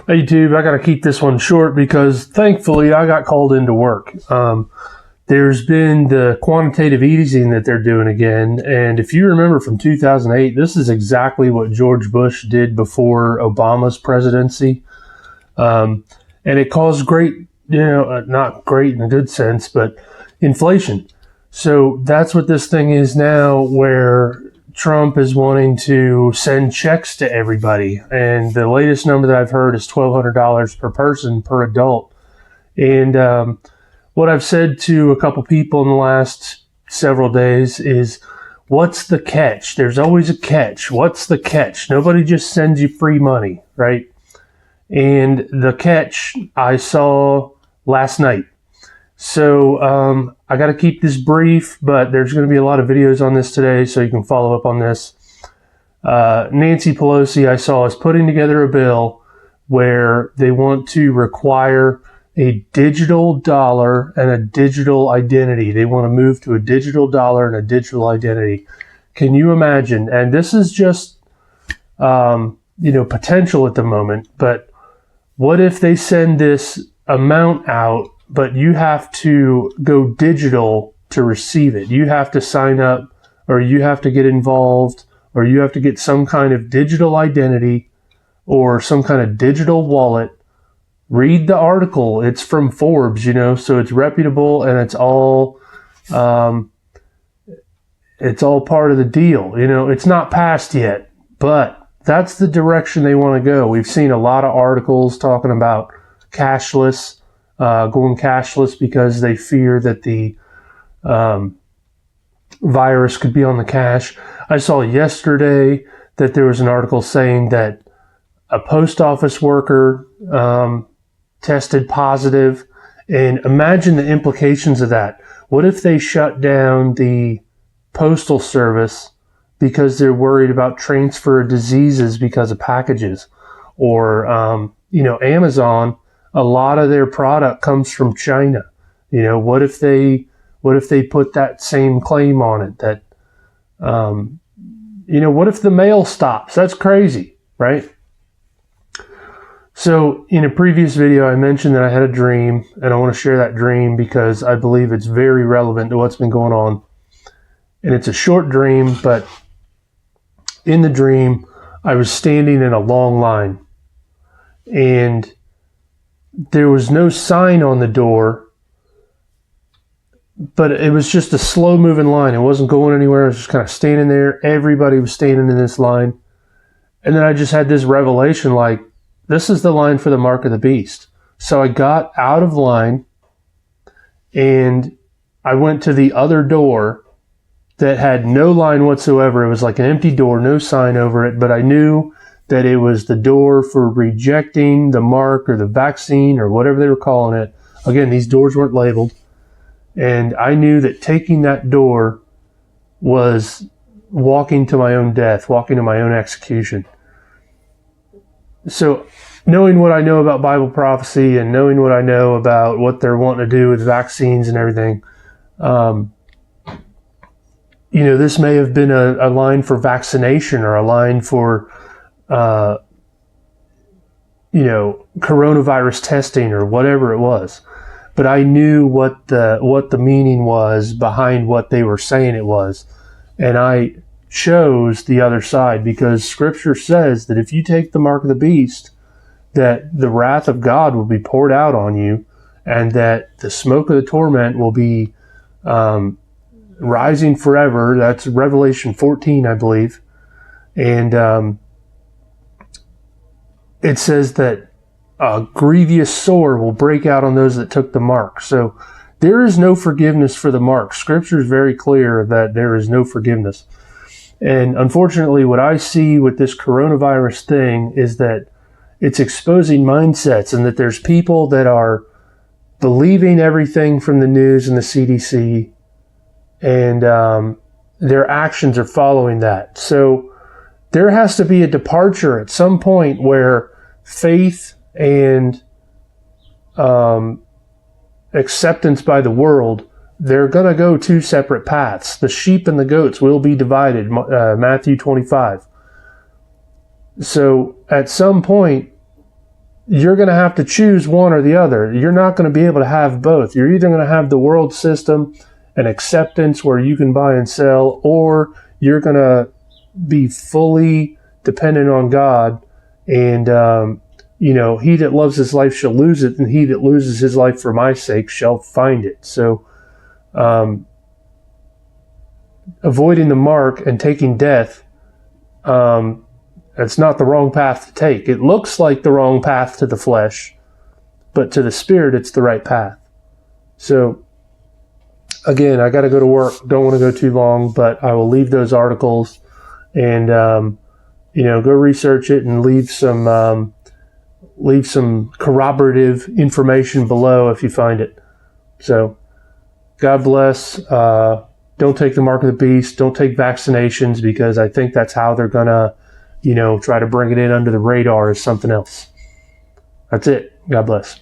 Hey, YouTube, I got to keep this one short because thankfully I got called into work. There's been the quantitative easing that they're doing again. And if you remember from 2008, this is exactly what George Bush did before Obama's presidency. And it caused great, not great in a good sense, but inflation. So that's what this thing is now, where Trump is wanting to send checks to everybody. And the latest number that I've heard is $1,200 per person per adult. And what I've said to a couple people in the last several days is, what's the catch? There's always a catch. What's the catch? Nobody just sends you free money, right? And the catch I saw last night. So I got to keep this brief, but there's going to be a lot of videos on this today, so you can follow up on this. Nancy Pelosi, I saw, is putting together a bill where they want to require a digital dollar and a digital identity. They want to move to a digital dollar and a digital identity. Can you imagine? And this is just, potential at the moment, but what if they send this amount out, but you have to go digital to receive it? You have to sign up, or you have to get involved, or you have to get some kind of digital identity or some kind of digital wallet. Read the article. It's from Forbes, so it's reputable, and it's all part of the deal. It's not passed yet, but that's the direction they want to go. We've seen a lot of articles talking about cashless, going cashless because they fear that the virus could be on the cash. I saw yesterday that there was an article saying that a post office worker tested positive. And imagine the implications of that. What if they shut down the postal service because they're worried about transfer of diseases because of packages? Or, Amazon, a lot of their product comes from China. What if they put that same claim on it? That, what if the mail stops? That's crazy, right? So in a previous video, I mentioned that I had a dream, and I want to share that dream because I believe it's very relevant to what's been going on. And it's a short dream, but in the dream, I was standing in a long line, and there was no sign on the door, but it was just a slow moving line. It wasn't going anywhere. I was just kind of standing there. Everybody was standing in this line. And then I just had this revelation, like, this is the line for the mark of the beast. So I got out of line and I went to the other door that had no line whatsoever. It was like an empty door, no sign over it, but I knew that it was the door for rejecting the mark or the vaccine or whatever they were calling it. Again, these doors weren't labeled. And I knew that taking that door was walking to my own death, walking to my own execution. So knowing what I know about Bible prophecy and knowing what I know about what they're wanting to do with vaccines and everything, this may have been a line for vaccination or a line for, coronavirus testing or whatever it was. But I knew what the meaning was behind what they were saying it was. And I chose the other side because Scripture says that if you take the mark of the beast, that the wrath of God will be poured out on you, and that the smoke of the torment will be rising forever. That's Revelation 14, I believe. And it says that a grievous sore will break out on those that took the mark. So there is no forgiveness for the mark. Scripture is very clear that there is no forgiveness. And unfortunately, what I see with this coronavirus thing is that it's exposing mindsets, and that there's people that are believing everything from the news and the CDC, and their actions are following that. So there has to be a departure at some point where faith and acceptance by the world, they're going to go two separate paths. The sheep and the goats will be divided, Matthew 25. So at some point, you're going to have to choose one or the other. You're not going to be able to have both. You're either going to have the world system and acceptance where you can buy and sell, or you're going to be fully dependent on God. And, he that loves his life shall lose it, and he that loses his life for my sake shall find it. So, avoiding the mark and taking death, that's not the wrong path to take. It looks like the wrong path to the flesh, but to the spirit, it's the right path. So, again, I got to go to work. Don't want to go too long, but I will leave those articles and, go research it and leave some corroborative information below if you find it. So, God bless. Don't take the mark of the beast. Don't take vaccinations, because I think that's how they're going to, try to bring it in under the radar as something else. That's it. God bless.